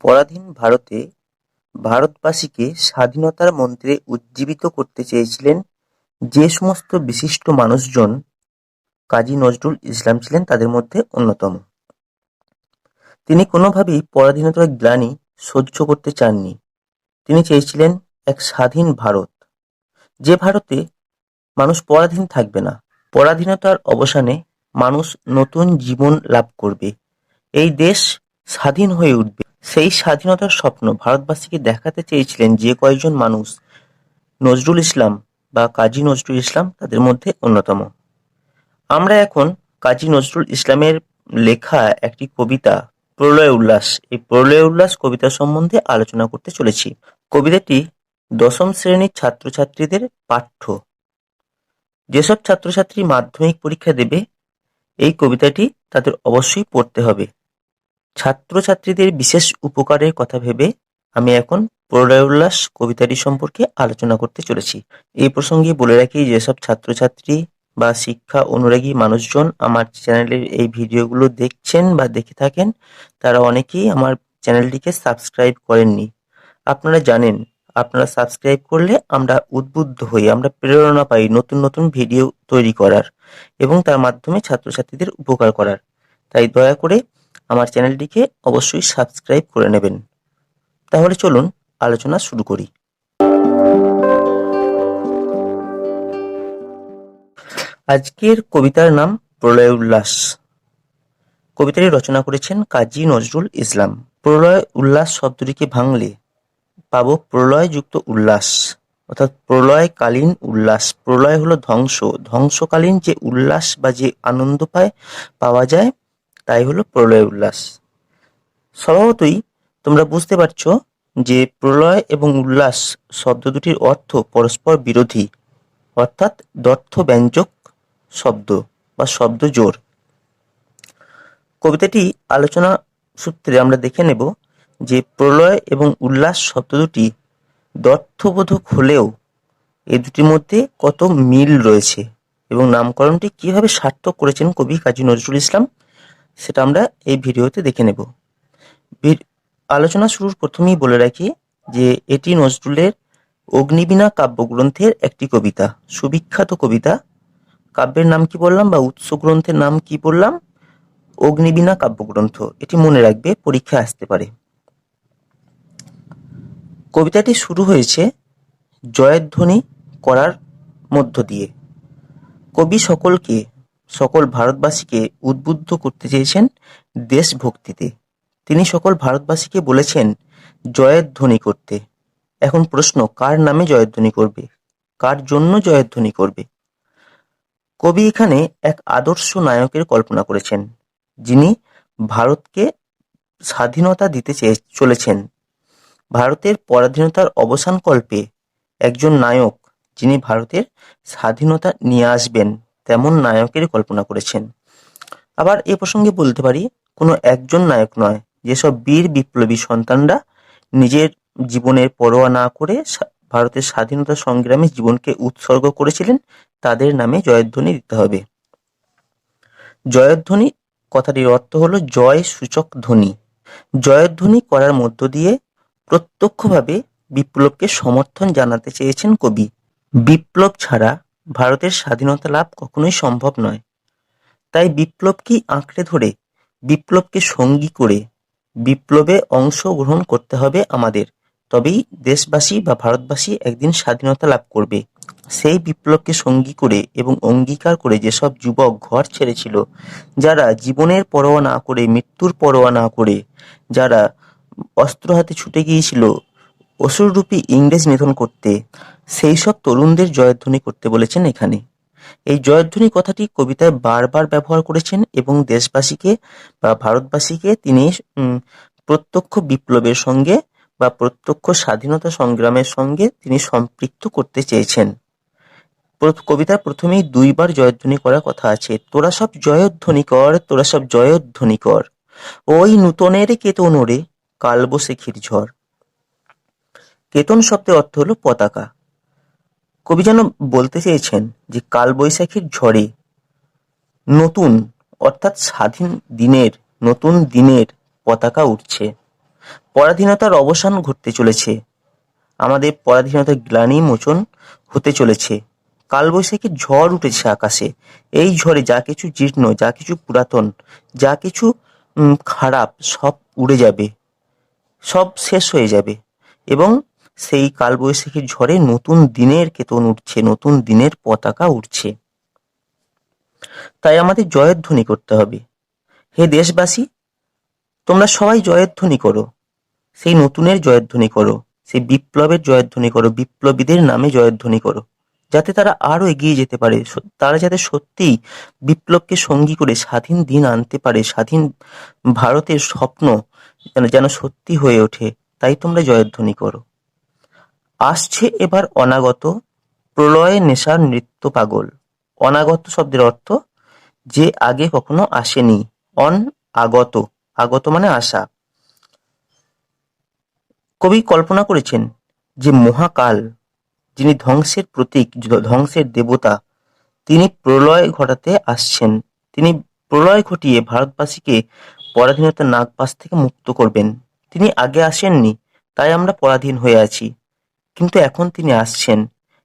পরাধীন ভারতে ভারতবাসীকে স্বাধীনতার মন্ত্রে উজ্জীবিত করতে চেয়েছিলেন যে সমস্ত বিশিষ্ট মানুষজন কাজী নজরুল ইসলাম ছিলেন তাদের মধ্যে অন্যতম। তিনি কোনোভাবেই পরাধীনতার গ্লানি সহ্য করতে চাননি। তিনি চেয়েছিলেন এক স্বাধীন ভারত, যে ভারতে মানুষ পরাধীন থাকবে না। পরাধীনতার অবসানে মানুষ নতুন জীবন লাভ করবে, এই দেশ স্বাধীন হয়ে উঠবে। সেই স্বাধীনতার স্বপ্ন ভারতবাসীকে দেখাতে চেয়েছিলেন যে কয়েকজন মানুষ, নজরুল ইসলাম বা কাজী নজরুল ইসলাম তাদের মধ্যে অন্যতম। আমরা এখন কাজী নজরুল ইসলামের লেখা একটি কবিতা প্রলয় উল্লাস, এই প্রলয় উল্লাস কবিতা সম্বন্ধে আলোচনা করতে চলেছি। কবিতাটি দশম শ্রেণীর ছাত্রছাত্রীদের পাঠ্য। যেসব ছাত্রছাত্রী মাধ্যমিক পরীক্ষা দেবে এই কবিতাটি তাদের অবশ্যই পড়তে হবে। ছাত্রছাত্রীদের বিশেষ উপকারের কথা ভেবে আমি এখন প্রলয় উল্লাস কবিতাটি সম্পর্কে আলোচনা করতে চলেছি। এই প্রসঙ্গে বলে রাখি, যেসব ছাত্রছাত্রী বা শিক্ষা অনুরাগী মানুষজন আমার চ্যানেলের এই ভিডিওগুলো দেখছেন বা দেখে থাকেন, তারা অনেকেই আমার চ্যানেলটিকে সাবস্ক্রাইব করেননি। আপনারা জানেন, আপনারা সাবস্ক্রাইব করলে আমরা উদ্বুদ্ধ হই, আমরা প্রেরণা পাই নতুন নতুন ভিডিও তৈরি করার এবং তার মাধ্যমে ছাত্রছাত্রীদের উপকার করার। তাই দয়া করে আমার চ্যানেলটিকে অবশ্যই সাবস্ক্রাইব করে নেবেন। তাহলে চলুন আলোচনা শুরু করি। আজকের কবিতার নাম প্রলয় উল্লাস। কবিতাটি রচনা করেছেন কাজী নজরুল ইসলাম। প্রলয় উল্লাস শব্দটিকে ভাঙলে পাবো প্রলয় যুক্ত উল্লাস, অর্থাৎ প্রলয়কালীন উল্লাস। প্রলয় হলো ধ্বংস, ধ্বংসকালীন যে উল্লাস বা যে আনন্দ পাওয়া যায় তাই হলো প্রলয় উল্লাস। স্বভাবতই তোমরা বুঝতে পারছো যে প্রলয় এবং উল্লাস শব্দ দুটির অর্থ পরস্পর বিরোধী, অর্থাৎ দ্ব্যর্থব্যঞ্জক শব্দ বা শব্দ জোড়। কবিতাটি আলোচনা সূত্রে আমরা দেখে নেব যে প্রলয় এবং উল্লাস শব্দ দুটি দ্ব্যর্থবোধক হলেও এই দুটির মধ্যে কত মিল রয়েছে এবং নামকরণটি কিভাবে সার্থক করেছেন কবি কাজী নজরুল ইসলাম, সেটা আমরা এই ভিডিওতে দেখে নেব। আলোচনা শুরুর প্রথমেই বলে রাখি যে এটি নজরুলের অগ্নিবীণা কাব্যগ্রন্থের একটি কবিতা, সুবিখ্যাত কবিতা। কাব্যের নাম কি বললাম বা উৎস গ্রন্থের নাম কি বললাম? অগ্নিবীণা কাব্যগ্রন্থ। এটি মনে রাখবে, পরীক্ষায় আসতে পারে। কবিতাটি শুরু হয়েছে জয়ধ্বনি করার মধ্য দিয়ে। কবি সকল ভারতবাসীকে উদ্বুদ্ধ করতে চেয়েছেন দেশভক্তিতে। তিনি সকল ভারতবাসীকে বলেছেন জয়ধ্বনি করতে। এখন প্রশ্ন, কার নামে জয়ধ্বনি করবে, কার জন্য জয়ধ্বনি করবে? কবি এখানে এক আদর্শ নায়কের কল্পনা করেছেন, যিনি ভারতকে স্বাধীনতা দিতে চলেছেন। ভারতের পরাধীনতার অবসান কল্পে একজন নায়ক, যিনি ভারতের স্বাধীনতা নিয়ে আসবেন, তেমন নায়কের কল্পনা করেছেন। আবার এ প্রসঙ্গে বলতে পারি, কোনো একজন নায়ক নয়, যেসব বীর বিপ্লবী সন্তানরা নিজের জীবনের পরোয়া না করে ভারতের স্বাধীনতা সংগ্রামে জীবনকে উৎসর্গ করেছিলেন, তাদের নামে জয়ধ্বনি দিতে হবে। জয়ধ্বনি কথাটির অর্থ হলো জয় সূচক ধ্বনি। জয়ধ্বনি করার মধ্য দিয়ে প্রত্যক্ষভাবে বিপ্লবকে সমর্থন জানাতে চেয়েছেন কবি। বিপ্লব ছাড়া ভারতের স্বাধীনতা লাভ কখনোই সম্ভব নয়। তাই বিপ্লবকে আঁকড়ে ধরে, বিপ্লবকে সঙ্গী করে বিপ্লবে অংশগ্রহণ করতে হবে আমাদের। তবেই দেশবাসী বা ভারতবাসী একদিন স্বাধীনতা লাভ করবে। সেই বিপ্লবকে সঙ্গী করে এবং অঙ্গীকার করে যেসব যুবক ঘর ছেড়েছিল, যারা জীবনের পরোয়া না করে, মৃত্যুর পরোয়া না করে, যারা অস্ত্র হাতে ছুটে গিয়েছিল অসুররূপী ইংরেজ নিধন করতে, সেই সব তরুণদের জয়ধ্বনি করতে বলেছেন এখানে। এই জয়ধ্বনি কথাটি কবিতায় বারবার ব্যবহার করেছেন এবং দেশবাসীকে বা ভারতবাসীকে তিনি প্রত্যক্ষ বিপ্লবের সঙ্গে বা প্রত্যক্ষ স্বাধীনতা সংগ্রামের সঙ্গে তিনি সম্পৃক্ত করতে চেয়েছেন। কবিতার প্রথমেই দুইবার জয়ধ্বনি করার কথা আছে। তোরা সব জয়ধ্বনি কর, তোরা সব জয়ধ্বনি কর, ওই নূতনের কেতন ওরে কালবৈশাখীর ঝড়। কেতন শব্দের অর্থ হলো পতাকা। কবি যেন বলতে চেয়েছেন যে কালবৈশাখীর ঝড়ে নতুন, অর্থাৎ স্বাধীন দিনের, নতুন দিনের পতাকা উঠছে। পরাধীনতার অবসান ঘটতে চলেছে, আমাদের পরাধীনতার গ্লানি মোচন হতে চলেছে। কালবৈশাখী ঝড় উঠেছে আকাশে। এই ঝড়ে যা কিছু জীর্ণ, যা কিছু পুরাতন, যা কিছু খারাপ, সব উড়ে যাবে, সব শেষ হয়ে যাবে। এবং সেই কালবৈশাখীর ঝড়ে নতুন দিনের কেতন উঠছে, নতুন দিনের পতাকা উঠছে। তাই আমাদের জয়ধ্বনি করতে হবে। হে দেশবাসী, তোমরা সবাই জয়ধ্বনি করো, সেই নতুনের জয়ধ্বনি করো, সেই বিপ্লবের জয়ধ্বনি করো, বিপ্লবীদের নামে জয়ধ্বনি করো, যাতে তারা আরো এগিয়ে যেতে পারে, তারা যাতে সত্যিই বিপ্লবকে সঙ্গী করে স্বাধীন দিন আনতে পারে, স্বাধীন ভারতের স্বপ্ন যেন সত্যি হয়ে ওঠে। তাই তোমরা জয়ধ্বনি করো। আসছে এবার অনাগত, প্রলয়ে নেশার নৃত্য পাগল। অনাগত শব্দের অর্থ যে আগে কখনো আসেনি। আগত, আগত মানে আসা। কবি কল্পনা করেছেন যে মহাকাল, যিনি ধ্বংসের প্রতীক, ধ্বংসের দেবতা, তিনি প্রলয় ঘটাতে আসছেন। তিনি প্রলয় ঘটিয়ে ভারতবাসীকে পরাধীনতার নাগপাশ থেকে মুক্ত করবেন। তিনি আগে আসেননি, তাই আমরা পরাধীন হয়ে আছি, কিন্তু এখন তিনি আসছেন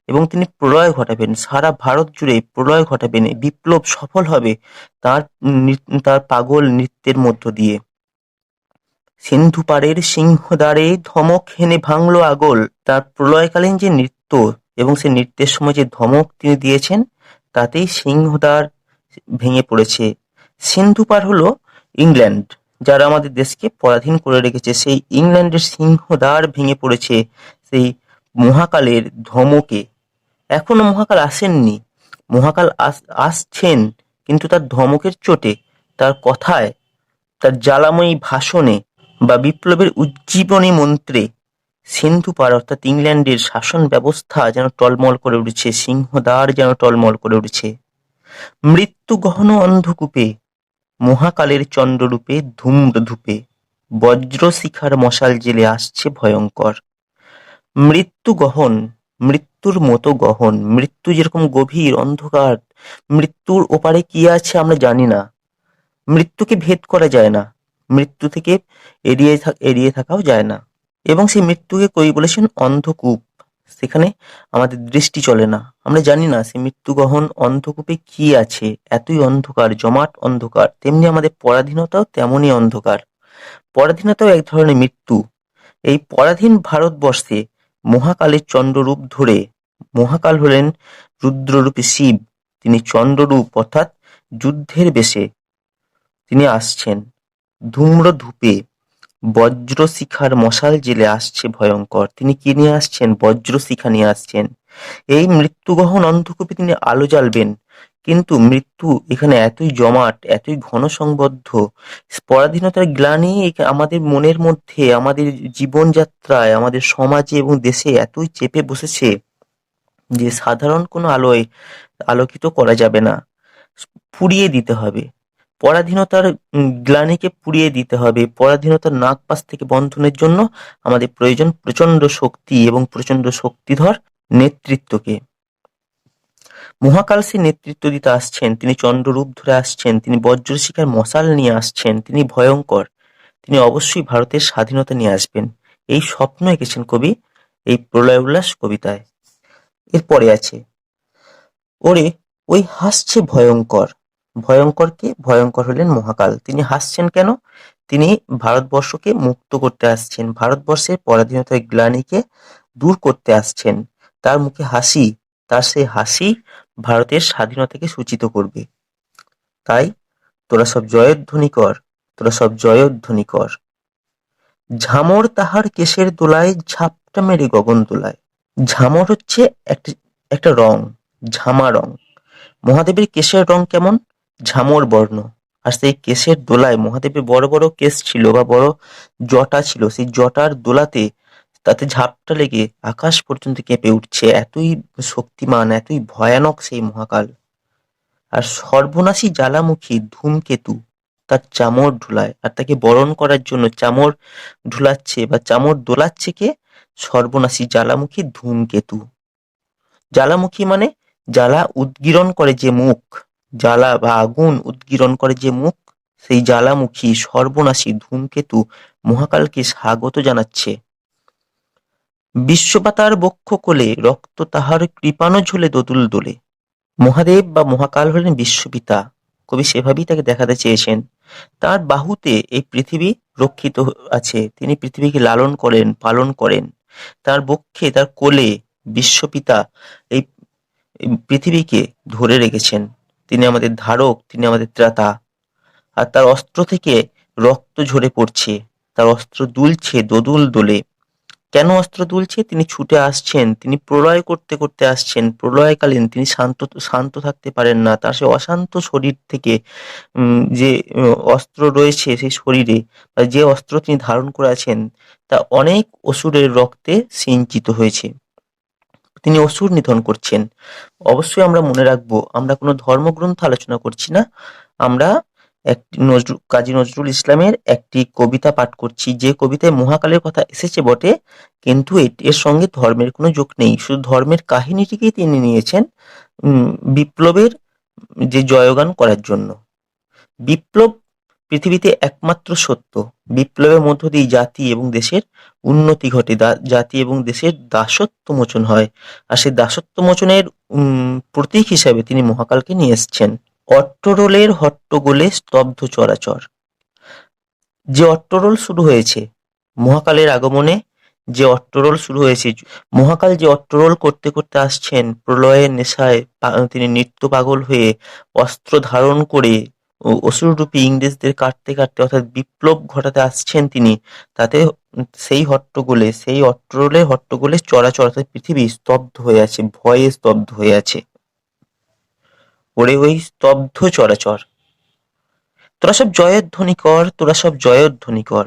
এবং তিনি প্রলয় ঘটাবেন, সারা ভারত জুড়ে প্রলয় ঘটাবেন। বিপ্লব সফল হবে তার তার পাগল নৃত্যের মধ্য দিয়ে। সিন্ধু পাড়ের সিংহদ্বারে ধমক হেনে ভাঙলো আগল। তার প্রলয়কালীন যে নৃত্য এবং সে নৃত্যের সময় যে ধমক তিনি দিয়েছেন, তাতেই সিংহদ্বার ভেঙে পড়েছে। সিন্ধু পাড় হলো ইংল্যান্ড, যারা আমাদের দেশকে পরাধীন করে রেখেছে। সেই ইংল্যান্ডের সিংহদ্বার ভেঙে পড়েছে সেই মহাকালের ধমকে। এখনো মহাকাল আসেননি, মহাকাল আসছেন, কিন্তু তার ধমকের চোটে, তার কথায়, তার জ্বালাময়ী ভাষণে বা বিপ্লবের উজ্জীবনী মন্ত্রে সিন্ধু পাড় অর্থাৎ ইংল্যান্ডের শাসন ব্যবস্থা যেন টলমল করে উঠেছে, সিংহদ্বার যেন টলমল করে উঠেছে। মৃত্যু গহন অন্ধকূপে, মহাকালের চন্দ্ররূপে ধূম্রধূপে, বজ্রশিখার মশাল জেলে আসছে ভয়ঙ্কর। মৃত্যু গহন, মৃত্যুর মতো গহন। মৃত্যু যেরকম গভীর অন্ধকার, মৃত্যুর ওপারে কি আছে আমরা জানি না, মৃত্যুকে ভেদ করা যায় না, মৃত্যু থেকে এড়িয়ে থাকাও যায় না। এবং সেই মৃত্যুকে কবি বলেছেন অন্ধকূপ, সেখানে আমাদের দৃষ্টি চলে না, আমরা জানি না সেই মৃত্যু গহন অন্ধকূপে কি আছে। এতই অন্ধকার, জমাট অন্ধকার। তেমনি আমাদের পরাধীনতাও তেমনই অন্ধকার। পরাধীনতাও এক ধরনের মৃত্যু। এই পরাধীন ভারতবর্ষে মহাকালের চন্দ্ররূপ ধরে, মহাকাল হলেন রুদ্ররূপী শিব, তিনি চন্দ্ররূপ অর্থাৎ যুদ্ধের বেশে তিনি আসছেন। ধূম্রধূপে, বজ্রশিখার মশাল জেলে আসছে ভয়ঙ্কর। তিনি কি নিয়ে আসছেন? বজ্রশিখা নিয়ে আসছেন। এই মৃত্যুগহন অন্ধকূপে তিনি আলো জ্বালবেন। কিন্তু মৃত্যু এখানে এতই জমাট, এতই ঘন সংবদ্ধ, পরাধীনতার গ্লানি আমাদের মনের মধ্যে, আমাদের জীবনযাত্রায়, আমাদের সমাজে এবং দেশে এতই চেপে বসেছে যে সাধারণ কোনো আলোয় আলোকিত করা যাবে না, পুড়িয়ে দিতে হবে। পরাধীনতার গ্লানিকে পুড়িয়ে দিতে হবে। পরাধীনতার নাগপাশ থেকে বন্ধনের জন্য আমাদের প্রয়োজন প্রচন্ড শক্তি এবং প্রচন্ড শক্তিধর নেতৃত্বকে। মহাকাল সেই নেতৃত্ব দিতে আসছেন, তিনি চন্দ্ররূপ ধরে আসছেন, তিনি বজ্রশিখার মশাল নিয়ে আসছেন, তিনি ভয়ঙ্কর, তিনি অবশ্যই ভারতের স্বাধীনতা নিয়ে আসবেন। এই স্বপ্ন এঁকেছেন কবি এই প্রলয় উল্লাস কবিতায়। এরপরে আছে, ওরে ওই হাসছে ভয়ঙ্কর। ভয়ঙ্কর কে? ভয়ঙ্কর হলেন মহাকাল। তিনি হাসছেন কেন? তিনি ভারতবর্ষকে মুক্ত করতে আসছেন, ভারতবর্ষের পরাধীনতার গ্লানিকে দূর করতে আসছেন। তার মুখে হাসি, তার সেই হাসি ভারতের স্বাধীনতাকে সূচিত করবে। তাই তোরা সব জয়ধ্বনি কর, তোরা সব জয়ধ্বনি কর। ঝামর তাহার কেশের দোলায় ঝাপটা মেরে গগন দোলায়। ঝামর হচ্ছে একটা রং, ঝামা রং। মহাদেবের কেশের রং কেমন? ঝামর বর্ণ। আর সেই কেশের দোলায়, মহাদেবের বড় বড় কেশ ছিল বা বড় জটা ছিল, সেই জটার দোলাতে তাতে ঝাপটা লেগে আকাশ পর্যন্ত কেঁপে উঠছে। এতই শক্তিমান, এতই ভয়ানক সেই মহাকাল। আর সর্বনাশী জ্বালামুখী ধূমকেতু তার চামর ঢুলায়, আর তাকে বরণ করার জন্য চামর ঢুলাচ্ছে বা চামর দোলাচ্ছে কে? সর্বনাশী জ্বালামুখী ধূমকেতু। জ্বালামুখী মানে জ্বালা উদগীরণ করে যে মুখ, জ্বালা বা আগুন উদগীরণ করে যে মুখ, সেই জ্বালামুখী সর্বনাশী ধূমকেতু মহাকালকে স্বাগত জানাচ্ছে। বিশ্বপাতার বক্ষ কোলে রক্ত তাহার কৃপাণ ঝোলে দোদুল দোলে। মহাদেব বা মহাকাল হলেন বিশ্বপিতা। কবি সেভাবেই তাকে দেখাতে চেয়েছেন। তার বাহুতে এই পৃথিবী রক্ষিত আছে, তিনি পৃথিবীকে লালন করেন, পালন করেন। তার বক্ষে, তার কোলে বিশ্বপিতা এই পৃথিবীকে ধরে রেখেছেন। তিনি আমাদের ধারক, তিনি আমাদের ত্রাতা। আর তার অস্ত্র থেকে রক্ত ঝরে পড়ছে, তার অস্ত্র দুলছে, দোদুল দোলে। কেন অস্ত্র দুলছে? তিনি ছুটে আসছেন, তিনি প্রলয় করতে করতে আসছেন। প্রলয়কালীন তিনি শান্ত থাকতে পারেন না। তার সে অশান্ত শরীর থেকে যে অস্ত্র রয়েছে সেই শরীরে, বা যে অস্ত্র তিনি ধারণ করে আছেন, তা অনেক অসুরের রক্তে সিঞ্চিত হয়েছে। তিনি অসুর নিধন করছেন। অবশ্যই আমরা মনে রাখবো, আমরা কোনো ধর্মগ্রন্থ আলোচনা করছি না, আমরা কাজী নজরুল ইসলামের একটি কবিতা পাঠ করছি, যে কবিতায় মহাকালের কথা এসেছে বটে, কিন্তু এর সঙ্গে ধর্মের কোনো যোগ নেই। শুধু ধর্মের কাহিনীটিকেই তিনি নিয়েছেন বিপ্লবের যে জয়গান করার জন্য। বিপ্লব পৃথিবীতে একমাত্র সত্য। বিপ্লবের মধ্য দিয়ে জাতি এবং দেশের উন্নতি ঘটে, জাতি এবং দেশের দাসত্ব মোচন হয়। আর সেই দাসত্ব মোচনের প্রতীক হিসাবে তিনি মহাকালকে নিয়ে এসছেন। অট্টরোলের হট্টগোলে স্তব্ধ চরাচর। যে অট্টরোল শুরু হয়েছে মহাকালের আগমনে, যে অট্টরোল শুরু হয়েছে, মহাকাল যে অট্টরোল করতে করতে আসছেন, প্রলয়ের নেশায় তিনি নিত্য পাগল হয়ে অস্ত্র ধারণ করে অসুররূপী ইংরেজদের কাটতে কাটতে, অর্থাৎ বিপ্লব ঘটাতে আসছেন তিনি, তাতে সেই হট্টগোলে, সেই অট্টরোলের হট্টগোলে চরাচর, অর্থাৎ পৃথিবী স্তব্ধ হয়ে আছে, ভয়ে স্তব্ধ হয়ে আছে। ওরে ওই স্তব্ধ চরাচর, তোরা সব জয়ধ্বনি কর, তোরা সব জয়ধ্বনি কর।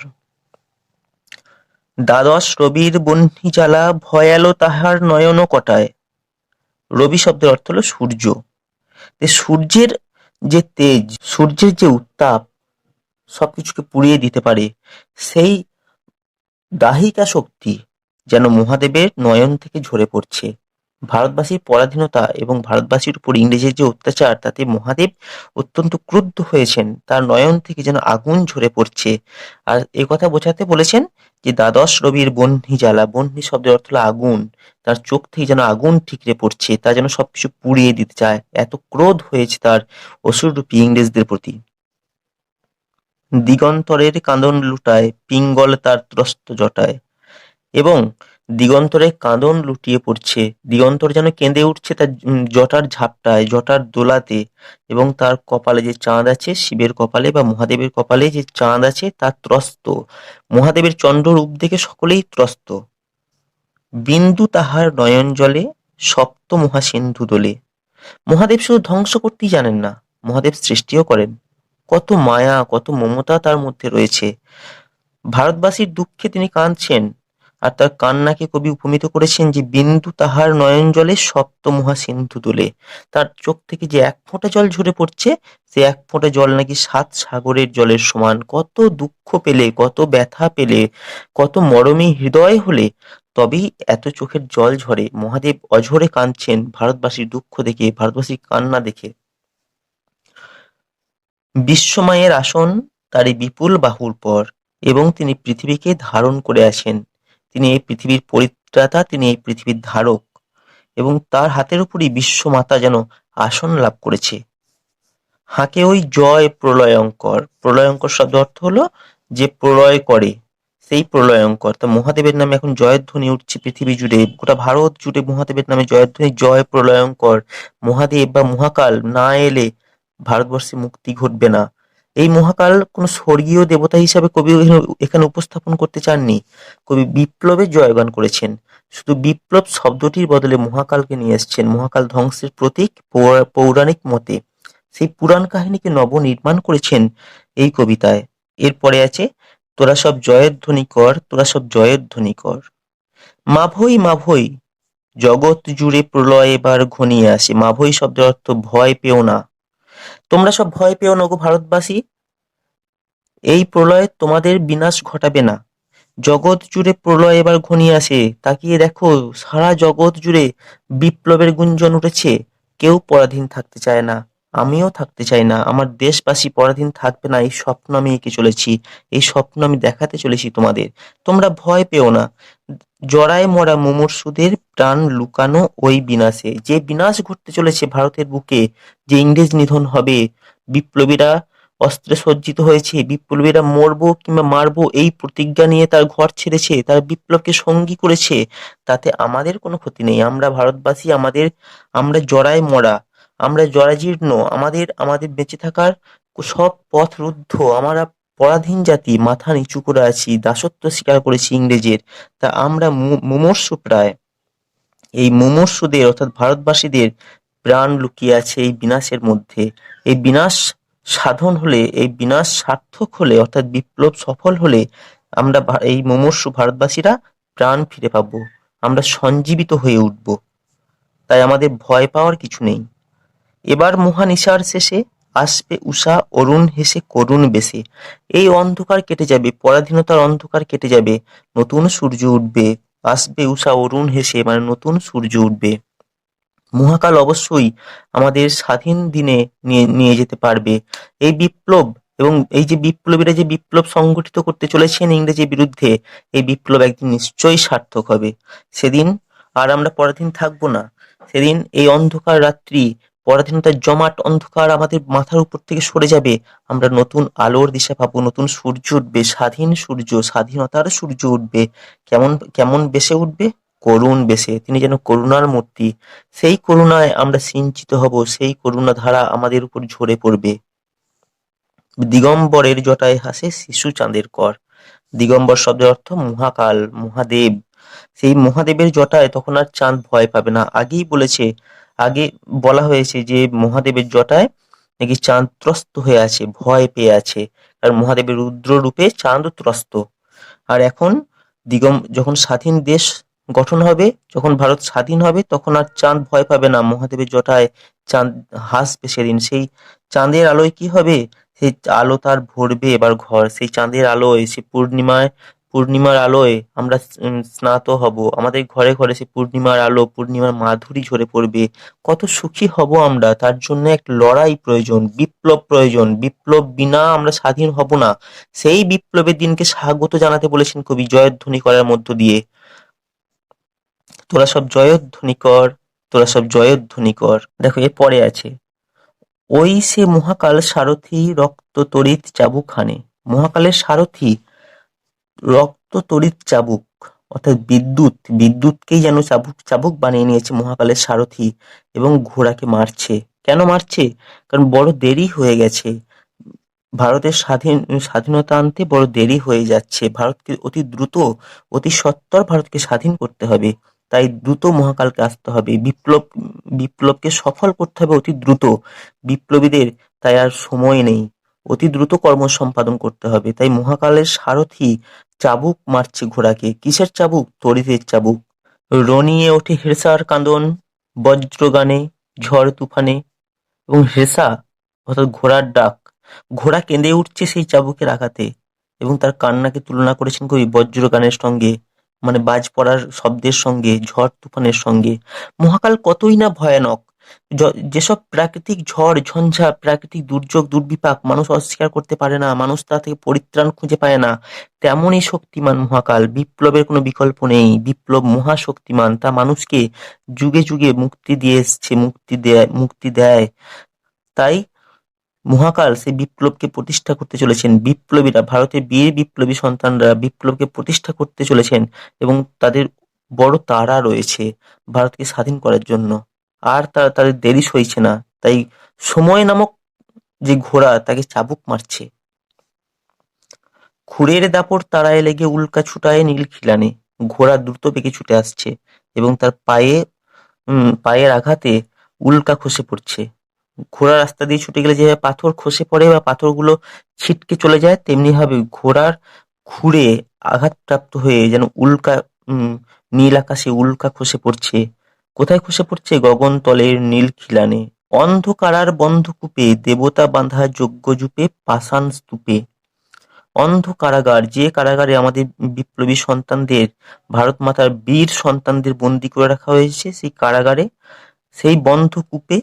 দ্বাদশ রবির বহ্নি জ্বালা ভয়ালো তাহার নয়ন কটায়। রবি শব্দের অর্থ হলো সূর্য। সূর্যের যে তেজ, সূর্যের যে উত্তাপ সবকিছুকে পুড়িয়ে দিতে পারে, সেই দাহিকা শক্তি যেন মহাদেবের নয়ন থেকে ঝরে পড়ছে। ভারতবাসীর পরাধীনতা এবং ভারতবাসীর উপর ইংরেজের যে অত্যাচার, তাতে মহাদেব অত্যন্ত ক্রুদ্ধ হয়েছেন, তার নয়ন থেকে যেন আগুন ঝরে পড়ছে। আর এ কথা বোঝাতে বলেছেন যে দ্বাদশ রবির বহ্নি জ্বালা, বহ্নি শব্দের অর্থ হলো আগুন, তার চোখ থেকে যেন আগুন ঠিকরে পড়ছে, তা যেন সবকিছু পুড়িয়ে দিতে চায়, এত ক্রোধ হয়েছে তার অসুররূপী ইংরেজদের প্রতি। দিগন্তরের কাঁদন লুটায় পিঙ্গল তার ত্রস্ত জটায়। এবং দিগন্তরে কাঁদন লুটিয়ে পড়ছে, দিগন্তর যেন কেঁদে উঠছে তার জটার ঝাপটায়, জটার দোলাতে, এবং তার কপালে যে চাঁদ আছে, শিবের কপালে বা মহাদেবের কপালে যে চাঁদ আছে, তার ত্রস্ত। মহাদেবের চন্দ্র রূপ দেখে সকলেই ত্রস্ত। বিন্দু তাহার নয়ন জলে সপ্ত মহাসিন্ধু দোলে। মহাদেব শুধু ধ্বংস করতেই জানেন না, মহাদেব সৃষ্টিও করেন। কত মায়া, কত মমতা তার মধ্যে রয়েছে। ভারতবাসীর দুঃখে তিনি কাঁদছেন, আর তার কান্নাকে কবি উপমিত করেছেন যে বিন্দু তাহার নয়ন জলে সপ্ত মহাসিন্ধু তোলে। তার চোখ থেকে যে এক ফোঁটা জল ঝরে পড়ছে, সে এক ফোঁটা জল নাকি 7 সাগরের জলের সমান। কত দুঃখ পেলে, কত ব্যথা পেলে, কত মরমী হৃদয় হলে তবেই এত চোখের জল ঝরে। মহাদেব অঝরে কাঁদছেন ভারতবাসীর দুঃখ দেখে, ভারতবাসীর কান্না দেখে। বিশ্বমায়ের আসন তারই বিপুল বাহুর পর, এবং তিনি পৃথিবীকে ধারণ করে আছেন। তিনি এই পৃথিবীর পরিত্রাতা, তিনি এই পৃথিবীর ধারক, এবং তার হাতের উপরই বিশ্বমাতা যেন আসন লাভ করেছে। হাঁকে ওই জয় প্রলয়ঙ্কর। প্রলয়ঙ্কর শব্দ অর্থ হলো যে প্রলয় করে, সেই প্রলয়ঙ্কর। তা মহাদেবের নামে এখন জয়ধ্বনি উঠছে পৃথিবী জুড়ে, গোটা ভারত জুড়ে মহাদেবের নামে জয়ধ্বনি, জয় প্রলয়ঙ্কর। মহাদেব বা মহাকাল না এলে ভারতবর্ষে মুক্তি ঘটবে না। এই মহাকাল কোন স্বর্গীয় দেবতা হিসাবে কবি এখানে উপস্থাপন করতে চাননি। কবি বিপ্লবের জয়গান করেছেন। শুধু বিপ্লব শব্দটির বদলে মহাকালকে নিয়ে এসছেন। মহাকাল ধ্বংসের প্রতীক পৌরাণিক মতে। সেই পুরাণ কাহিনীকে নবনির্মাণ করেছেন এই কবিতায়। এরপরে আছে তোরা সব জয়ধ্বনি কর, তোরা সব জয়ধ্বনি কর। মাভৈ মাভৈ জগৎ জুড়ে প্রলয় এবার ঘনিয়ে আসে। মাভৈ শব্দের অর্থ ভয় পেও না। তোমরা সব ভয় পেও না গো ভারতবাসী, এই প্রলয় তোমাদের বিনাশ ঘটাবে না। জগৎ জুড়ে প্রলয় এবার ঘনিয়ে আসে। তাকিয়ে দেখো, সারা জগৎ জুড়ে বিপ্লবের গুঞ্জন উঠেছে। কেউ পরাধীন থাকতে চায় না। আমিও থাকতে চাই না। আমার দেশবাসী পরাধীন থাকবে না, এই স্বপ্ন আমি এঁকে চলেছি। এই স্বপ্ন আমি দেখাতে চলেছি তোমাদের। তোমরা ভয় পেও না। জরায় মরা মুমূর্ষুদের প্রাণ লুকানো ওই বিনাশে। যে বিনাশ ঘটতে চলেছে ভারতের বুকে, যে ইংরেজ নিধন হবে, বিপ্লবীরা অস্ত্রে সজ্জিত হয়েছে, বিপ্লবীরা মরবো কিংবা মারবো এই প্রতিজ্ঞা নিয়ে তার ঘর ছেড়েছে, তার বিপ্লবকে সঙ্গী করেছে, তাতে আমাদের কোনো ক্ষতি নেই। আমরা ভারতবাসী, আমরা জরায় মরা, আমরা জরাজীর্ণ, আমাদের আমাদের বেঁচে থাকার সব পথ রুদ্ধ। আমরা পরাধীন জাতি, মাথা নিচু করে আছি, দাসত্ব স্বীকার করেছি ইংরেজের। তা আমরা মুমূর্ষু প্রায়। এই মুমূর্ষুদের অর্থাৎ ভারতবাসীদের প্রাণ লুকিয়ে আছে এই বিনাশের মধ্যে। এই বিনাশ সাধন হলে, এই বিনাশ সার্থক হলে, অর্থাৎ বিপ্লব সফল হলে আমরা এই মুমূর্ষু ভারতবাসীরা প্রাণ ফিরে পাবো, আমরা সঞ্জীবিত হয়ে উঠব। তাই আমাদের ভয় পাওয়ার কিছু নেই। এবার মহানিশার শেষে আসবে উষা অরুণ হেসে করুণ বেশে। এই অন্ধকার কেটে যাবে, পরাধীনতার অন্ধকার কেটে যাবে, নতুন সূর্য উঠবে। আসবে উষা অরুণ হেসে, মানে নতুন সূর্য উঠবে। মহাকাল অবশ্যই আমাদের স্বাধীন দিনে নিয়ে নিয়ে যেতে পারবে। এই বিপ্লব এবং এই যে বিপ্লবীরা যে বিপ্লব সংগঠিত করতে চলেছেন ইংরেজের বিরুদ্ধে, এই বিপ্লব একদিন নিশ্চয়ই সার্থক হবে। সেদিন আর আমরা পরাধীন থাকবো না। সেদিন এই অন্ধকার রাত্রি, পরাধীনতার জমাট অন্ধকার আমাদের মাথার উপর থেকে সরে যাবে। আমরা নতুন আলোর দিশা পাবো, নতুন সূর্য উঠবে, স্বাধীন সূর্য, স্বাধীনতার সূর্য উঠবে। কেমন কেমন বেশে উঠবে? করুণ বেশে। তিনি যেন করুণার মূর্তি। সেই করুণায় আমরা সিঞ্চিত হব, সেই করুণা ধারা আমাদের উপর ঝরে পড়বে। দিগম্বরের জটায় হাসে শিশু চাঁদের কর। দিগম্বর শব্দের অর্থ মহাকাল, মহাদেব। সেই মহাদেবের জটায় তখন আর চাঁদ ভয় পাবে না। আগেই বলেছে, আগে বলা হয়েছে যে মহাদেবের জটায় নাকি চাঁদ ত্রস্ত হয়ে আছে, ভয় পেয়ে আছে। কারণ মহাদেবের রুদ্র রূপে চাঁদ ত্রস্ত। আর এখন যখন স্বাধীন দেশ গঠন হবে, যখন ভারত স্বাধীন হবে, তখন আর চাঁদ ভয় পাবে না। মহাদেবের জটায় চাঁদ হাসবে সেদিন। সেই চাঁদের আলোয় কি হবে? সেই আলো তার ভরবে এবার ঘর। সেই চাঁদের আলোয়, সেই পূর্ণিমার আলোয় আমরা স্নাত হব। আমাদের ঘরে ঘরে সেই পূর্ণিমার আলো, পূর্ণিমার মাধুরী ঝরে পড়বে। কত সুখী হব আমরা। তার জন্য এক লড়াই প্রয়োজন, বিপ্লব প্রয়োজন। বিপ্লব বিনা আমরা স্বাধীন হব না। সেই বিপ্লবের দিনকে স্বাগত জানাতে বলেছেন কবি, জয়ধ্বনি করার মধ্য দিয়ে। তোরা সব জয়ধ্বনি কর, তোরা সব জয়ধ্বনি কর। দেখো এর পরে আছে, ওই সে মহাকাল সারথি রক্ত তড়িৎ চাবুক হানে। মহাকালের সারথি রক্ত তড়িৎ চাবুক, অর্থাৎ বিদ্যুৎকেই যেন চাবুক চাবুক বানিয়ে নিয়েছে মহাকালের সারথি, এবং ঘোড়াকে মারছে। কেন মারছে? কারণ বড় দেরি হয়ে গেছে। ভারতের স্বাধীনতা আনতে বড় দেরি হয়ে যাচ্ছে। ভারতকে অতি দ্রুত, অতি সত্বর ভারতকে স্বাধীন করতে হবে। তাই দ্রুত মহাকালকে আসতে হবে। বিপ্লবকে সফল করতে হবে অতি দ্রুত। বিপ্লবীদের তাই আর সময় নেই, অতি দ্রুত কর্ম সম্পাদন করতে হবে। তাই মহাকালের সারথি চাবুক মারছে ঘোড়াকে। কিসের চাবুক? তড়িতের চাবুক। রনিয়ে ওঠে হেড়সার কাঁদন, বজ্রগানে, ঝড় তুফানে। এবং হেসা অর্থাৎ ঘোড়ার ডাক, ঘোড়া কেঁদে উঠছে সেই চাবুকের আঘাতে। এবং তার কান্নাকে তুলনা করেছেন কবি বজ্রগানের সঙ্গে, মানে বাজ পড়ার শব্দের সঙ্গে, ঝড় তুফানের সঙ্গে। মহাকাল কতই না ভয়ানক। যেসব প্রাকৃতিক ঝড় ঝঞ্ঝা, প্রাকৃতিক দুর্যোগ দুর্বিপাক মানুষ অস্বীকার করতে পারে না, মানুষ তা থেকে পরিত্রাণ খুঁজে পায় না, তেমনই শক্তিমান মহাকাল। বিপ্লবের কোনো বিকল্প নেই। বিপ্লব মহাশক্তিমান, তা মানুষকে যুগে যুগে মুক্তি দিয়ে এসছে, মুক্তি দেয়। তাই মহাকাল সেই বিপ্লবকে প্রতিষ্ঠা করতে চলেছেন। বিপ্লবীরা, ভারতের বীর বিপ্লবী সন্তানরা বিপ্লবকে প্রতিষ্ঠা করতে চলেছেন, এবং তাদের বড় তাড়া রয়েছে ভারতকে স্বাধীন করার জন্য। আর তাদের দেরি সইছে না। তাই সময় নামক যে ঘোড়া তাকে চাবুক মারছে। খুরের দাপট তাড়ায় লেগে উল্কা ছুটায় নীল খিলানে। ঘোড়া দ্রুত বেগে ছুটে আসছে, এবং তার পায়ের আঘাতে উল্কা খসে পড়ছে। ঘোড়া রাস্তা দিয়ে ছুটে গেলে যেভাবে পাথর খসে পড়ে বা পাথরগুলো ছিটকে চলে যায়, তেমনি ভাবে ঘোড়ার খুরে আঘাতপ্রাপ্ত হয়ে যেন উল্কা, নীল আকাশে উল্কা খসে পড়ছে। কোথায় খসে পড়ছে? গগনতলের নীল খিলানে। অন্ধকারার বন্ধকূপে দেবতা বাঁধা যজ্ঞজূপে পাষাণ স্তূপে। অন্ধ কারাগার, যে কারাগারে আমাদের বিপ্লবী সন্তানদের, ভারত মাতার বীর সন্তানদের বন্দি করে রাখা হয়েছে, সেই কারাগারে, সেই বন্ধ কূপে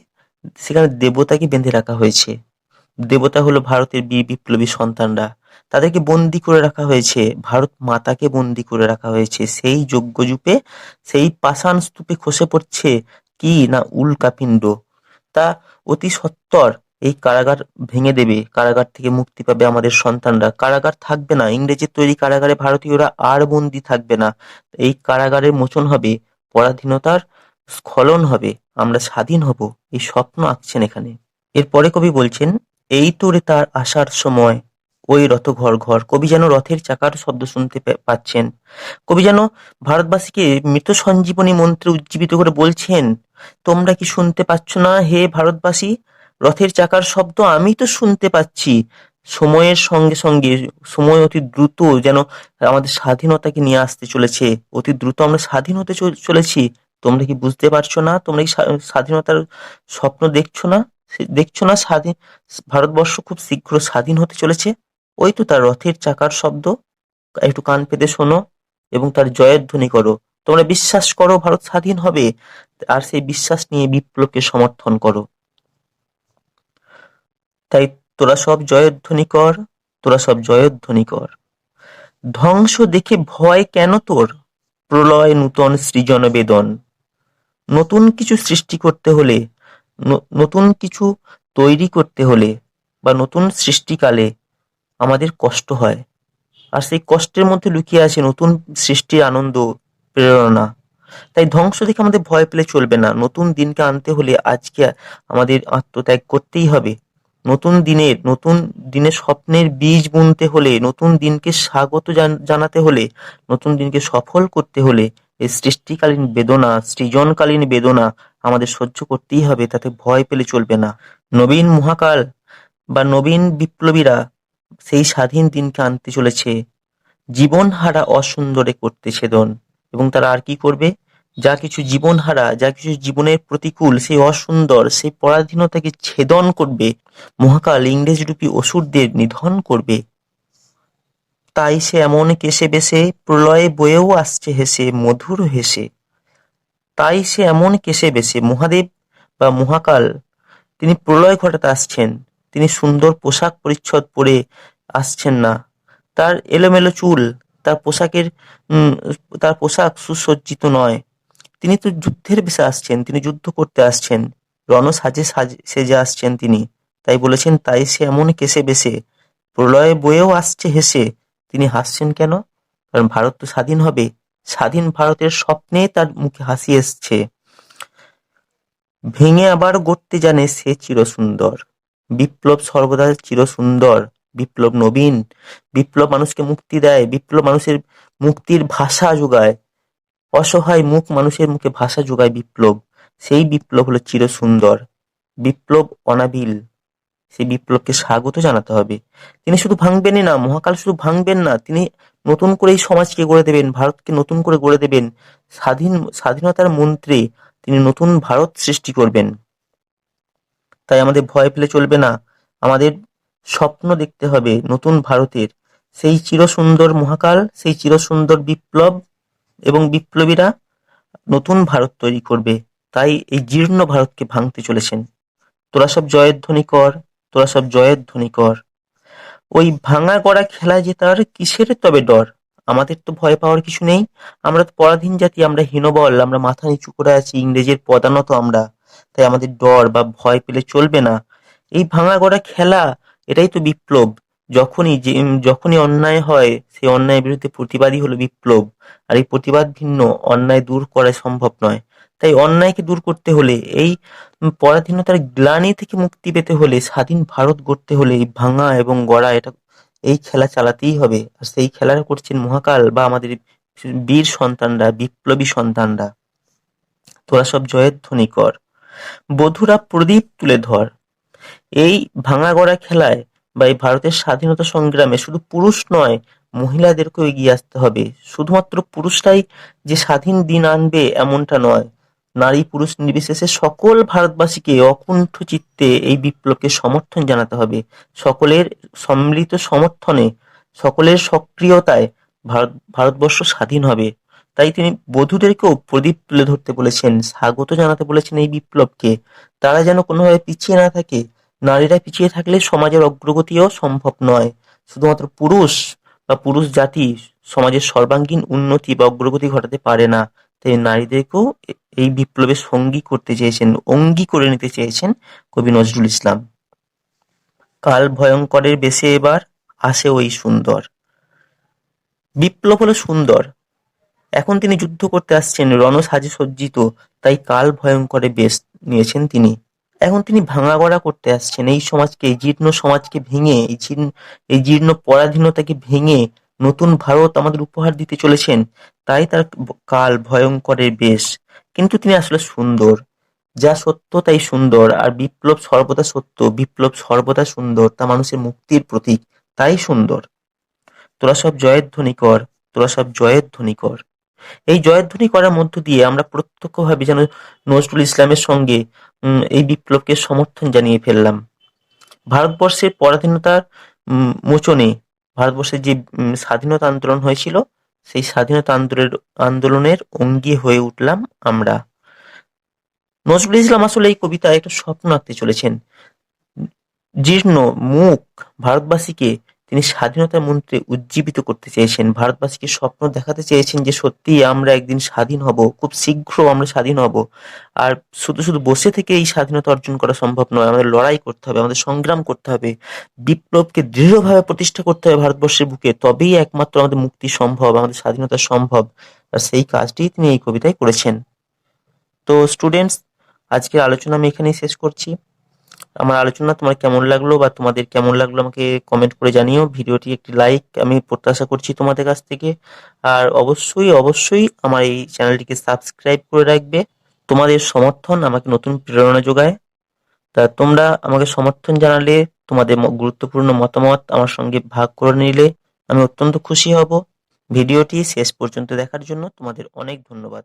সেখানে দেবতাকে বেঁধে রাখা হয়েছে। দেবতা হলো ভারতের বীর বিপ্লবী সন্তানরা। তাদেরকে বন্দি করে রাখা হয়েছে, ভারত মাতাকে বন্দি করে রাখা হয়েছে। সেই যজ্ঞযূপে, সেই পাষাণ স্তূপে খসে পড়ছে কি না উল্কাপিণ্ড। তা অতি সত্বর এই কারাগার ভেঙে দেবে, কারাগার থেকে মুক্তি পাবে আমাদের সন্তানরা। কারাগার থাকবে না, ইংরেজের তৈরি কারাগারে ভারতীয়রা আর বন্দি থাকবে না। এই কারাগারের মোচন হবে, পরাধীনতার স্খলন হবে, আমরা স্বাধীন হব, এই স্বপ্ন আঁকছেন এখানে। এরপরে কবি বলছেন, এই তোরে তার আসার সময় ওই রথ ঘর ঘর। কবি যেন রথের চাকার শব্দ শুনতে পাচ্ছেন। কবি যেন ভারতবাসীকে মৃত সঞ্জীবনী মন্ত্রে উজ্জীবিত করে বলছেন, তোমরা কি শুনতে পাচ্ছ না হে ভারতবাসী? রথের চাকার শব্দ আমি তো শুনতে পাচ্ছি। সময়ের সঙ্গে সঙ্গে, সময় অতি দ্রুত যেন আমাদের স্বাধীনতাকে নিয়ে আসতে চলেছে। অতি দ্রুত আমরা স্বাধীন হতে চলেছি। তোমরা কি বুঝতে পারছো না? তোমরা কি স্বাধীনতার স্বপ্ন দেখছো না? দেখছো না স্বাধীন ভারতবর্ষ খুব শীঘ্র স্বাধীন হতে চলেছে? ওই তো তার রথের চাকার শব্দ। একটু কান পেতে শোনো এবং তার জয়ধ্বনি করো। তোমরা বিশ্বাস করো ভারত স্বাধীন হবে, আর সেই বিশ্বাস নিয়ে বিপ্লবকে সমর্থন করো। তাই তোরা সব জয়ধ্বনি কর, তোরা সব জয়ধ্বনি কর। ধ্বংস দেখে ভয় কেন তোর? প্রলয় নূতন সৃজন বেদন। নতুন কিছু সৃষ্টি করতে হলে, নতুন কিছু তৈরি করতে হলে বা নতুন সৃষ্টিকালে আমাদের কষ্ট হয়। আর সেই কষ্টের মধ্যে লুকিয়ে আছে নতুন সৃষ্টির আনন্দ, প্রেরণা। তাই ধ্বংস দেখে আমাদের ভয় পেলে চলবে না। নতুন দিনকে আনতে হলে আজকে আমাদের আত্মত্যাগ করতেই হবে। নতুন দিনের স্বপ্নের বীজ বুনতে হলে, নতুন দিনকে স্বাগত জানাতে হলে, নতুন দিনকে সফল করতে হলে এই সৃষ্টিকালীন বেদনা, সৃজনকালীন বেদনা আমাদের সহ্য করতেই হবে। তাতে ভয় পেলে চলবে না। নবীন মহাকাল বা নবীন বিপ্লবীরা সেই স্বাধীন দিনকে আনতে চলেছে। জীবনহারা অসুন্দরে করতে ছেদন। এবং তারা আর কি করবে? যা কিছু জীবনহারা, যা কিছু জীবনের প্রতিকূল, সেই অসুন্দর, সেই পরাধীনতাকে ছেদন করবে। মহাকাল ইংরেজরূপী অসুরদের নিধন করবে। তাই সে এমন কেশে বেশে, প্রলয়ে বয়েও আসছে হেসে, মধুর হেসে। তাই সে এমন কেশে বেশে, মহাদেব বা মহাকাল তিনি প্রলয় ঘটাতে আসছেন। তিনি সুন্দর পোশাক পরিচ্ছদ পরে আসছেন না। তার এলোমেলো চুল, তার পোশাকের উম তার পোশাক সুসজ্জিত নয়। তিনি তো যুদ্ধের বেশে আসছেন, তিনি যুদ্ধ করতে আসছেন, সেজে আসছেন তিনি। তাই বলেছেন, তাই সে এমন কেসে বেশে, প্রলয়ে বয়েও আসছে হেসে। তিনি হাসছেন কেন? কারণ ভারত তো স্বাধীন হবে। স্বাধীন ভারতের স্বপ্নে তার মুখে হাসি এসছে। ভেঙে আবার গড়তে জানে সে চিরসুন্দর। বিপ্লব সর্বদা চিরসুন্দর। বিপ্লব নবীন। বিপ্লব মানুষকে মুক্তি দেয়। বিপ্লব মানুষের মুক্তির ভাষা যোগায়। অসহায় মানুষের মুখে ভাষা যোগায় বিপ্লব। সেই বিপ্লব হলো চিরসুন্দর। বিপ্লব অনাবিল। সেই বিপ্লবকে স্বাগত জানাতে হবে। তিনি শুধু ভাঙবেনই না, মহাকাল শুধু ভাঙবেন না, তিনি নতুন করে এই সমাজকে গড়ে দেবেন, ভারতকে নতুন করে গড়ে দেবেন। স্বাধীনতার মন্ত্রে তিনি নতুন ভারত সৃষ্টি করবেন। তাই আমাদের ভয় পেলে চলবে না। আমাদের স্বপ্ন দেখতে হবে নতুন ভারতের। সেই চিরসুন্দর মহাকাল, সেই চিরসুন্দর বিপ্লব এবং বিপ্লবীরা নতুন ভারত তৈরি করবে। তাই এই জীর্ণ ভারতকে ভাঙতে চলেছেন। তোরা সব জয়ের ধ্বনি কর, তোরা সব জয়ের ধ্বনি কর। ওই ভাঙা গড়া খেলা জেতার কিসের তবে ডর? আমাদের তো ভয় পাওয়ার কিছু নেই। আমরা তো পরাধীন জাতি, আমরা হীনবল, আমরা মাথা নিচু করে আছি, ইংরেজের পদানত আমরা। তাই আমাদের ডর বা ভয় পেলে চলবে না। এই ভাঙা গড়া খেলা, এটাই তো বিপ্লব। যখনই অন্যায় হয়, সেই অন্যায়ের বিরুদ্ধে প্রতিবাদই হলো বিপ্লব। আর এই প্রতিবাদ ভিন্ন, অন্যায় দূর করা সম্ভব নয়। তাই অন্যায়কে দূর করতে হলে, এই পরাধীনতার গ্লানি থেকে মুক্তি পেতে হলে, স্বাধীন ভারত গড়তে হলে এই ভাঙা এবং গড়া এই খেলা চালাতেই হবে। আর সেই খেলাটা করছেন মহাকাল বা আমাদের বীর সন্তানরা, বিপ্লবী সন্তানরা। তোরা সব জয়ের ধ্বনি কর, বধুরা প্রদীপ তুলে ধর। এই ভাঙা গড়া খেলায় বা এই ভারতের স্বাধীনতা সংগ্রামে শুধু পুরুষ নয়, মহিলাদেরকেও এগিয়ে আসতে হবে। শুধুমাত্র পুরুষরাই যে স্বাধীন দিন আনবে এমনটা নয়। নারী পুরুষ নির্বিশেষে সকল ভারতবাসীকে অকুণ্ঠ চিত্তে এই বিপ্লবকে সমর্থন জানাতে হবে। সকলের সম্মিলিত সমর্থনে, সকলের সক্রিয়তায় ভারতবর্ষ স্বাধীন হবে। তাই তিনি বধূদেরকেও প্রদীপ তুলে ধরতে বলেছেন, স্বাগত জানাতে বলেছেন এই বিপ্লবকে। তারা যেন কোনোভাবে পিছিয়ে না থাকে। নারীরা পিছিয়ে থাকলে সমাজের অগ্রগতিও সম্ভব নয়। শুধুমাত্র পুরুষ বা পুরুষ জাতি সমাজের সর্বাঙ্গীন উন্নতি বা অগ্রগতি ঘটাতে পারে না। তাই নারীদেরকেও এই বিপ্লবের সঙ্গী করতে চেয়েছেন, অঙ্গী করে নিতে চেয়েছেন কবি নজরুল ইসলাম। কাল ভয়ঙ্করের বেশে এবার আসে ওই সুন্দর। বিপ্লব হলো সুন্দর। এখন তিনি যুদ্ধ করতে আসছেন রণসাজে সজ্জিত, তাই কাল ভয়ঙ্করে বেশ নিয়েছেন তিনি। এখন তিনি ভাঙাগড়া করতে আসছেন এই সমাজকে, এই জীর্ণ সমাজকে ভেঙে, এই জীর্ণ পরাধীনতাকে ভেঙে নতুন ভারত আমাদের উপহার দিতে চলেছেন। তাই তার কাল ভয়ঙ্করের বেশ। কিন্তু তিনি আসলে সুন্দর। যা সত্য তাই সুন্দর, আর বিপ্লব সর্বদা সত্য, বিপ্লব সর্বদা সুন্দর, তা মানুষের মুক্তির প্রতীক, তাই সুন্দর। তোরা সব জয়ের ধ্বনি কর, তোরা সব জয়ের ধ্বনি কর। এই জয়ধ্বনি করার মধ্য দিয়ে আমরা প্রত্যক্ষভাবে যেন নজরুল ইসলামের সঙ্গে এই বিপ্লবকে সমর্থন জানিয়ে ফেললাম। ভারতবর্ষের পরাধীনতার মোচনে, ভারতবর্ষের যে স্বাধীনতা আন্দোলন হয়েছিল, সেই স্বাধীনতা আন্দোলনের অঙ্গী হয়ে উঠলাম আমরা। নজরুল ইসলাম আসলে এই কবিতায় একটা স্বপ্ন আঁকতে চলেছেন। জীর্ণ মুখ ভারতবাসীকে তিনি স্বাধীনতার মন্ত্রে উজ্জীবিত করতে চেয়েছেন। ভারতবাসীকে স্বপ্ন দেখাতে চেয়েছেন যে সত্যিই আমরা একদিন স্বাধীন হব, খুব শীঘ্র আমরা স্বাধীন হব। আর শুধু শুধু বসে থেকে এই স্বাধীনতা অর্জন করা সম্ভব নয়, আমাদের লড়াই করতে হবে, আমাদের সংগ্রাম করতে হবে, বিপ্লবকে দৃঢ়ভাবে প্রতিষ্ঠা করতে হবে ভারতবর্ষের বুকে। তবেই একমাত্র আমাদের মুক্তি সম্ভব, আমাদের স্বাধীনতা সম্ভব। আর সেই কাজটি তিনি এই কবিতায় করেছেন। তো স্টুডেন্টস, আজকের আলোচনা আমি এখানেই শেষ করছি। আমার আলোচনা তোমার কেমন লাগলো বা তোমাদের কেমন লাগলো আমাকে কমেন্ট করে জানিও। ভিডিওটি একটি লাইক আমি প্রত্যাশা করছি তোমাদের কাছ থেকে। আর অবশ্যই অবশ্যই আমার এই চ্যানেলটিকে সাবস্ক্রাইব করে রাখবে। তোমাদের সমর্থন আমাকে নতুন প্রেরণা যোগায়। তা তোমরা আমাকে সমর্থন জানালে, তোমাদের গুরুত্বপূর্ণ মতামত আমার সঙ্গে ভাগ করে নিলে আমি অত্যন্ত খুশি হব। ভিডিওটি শেষ পর্যন্ত দেখার জন্য তোমাদের অনেক ধন্যবাদ।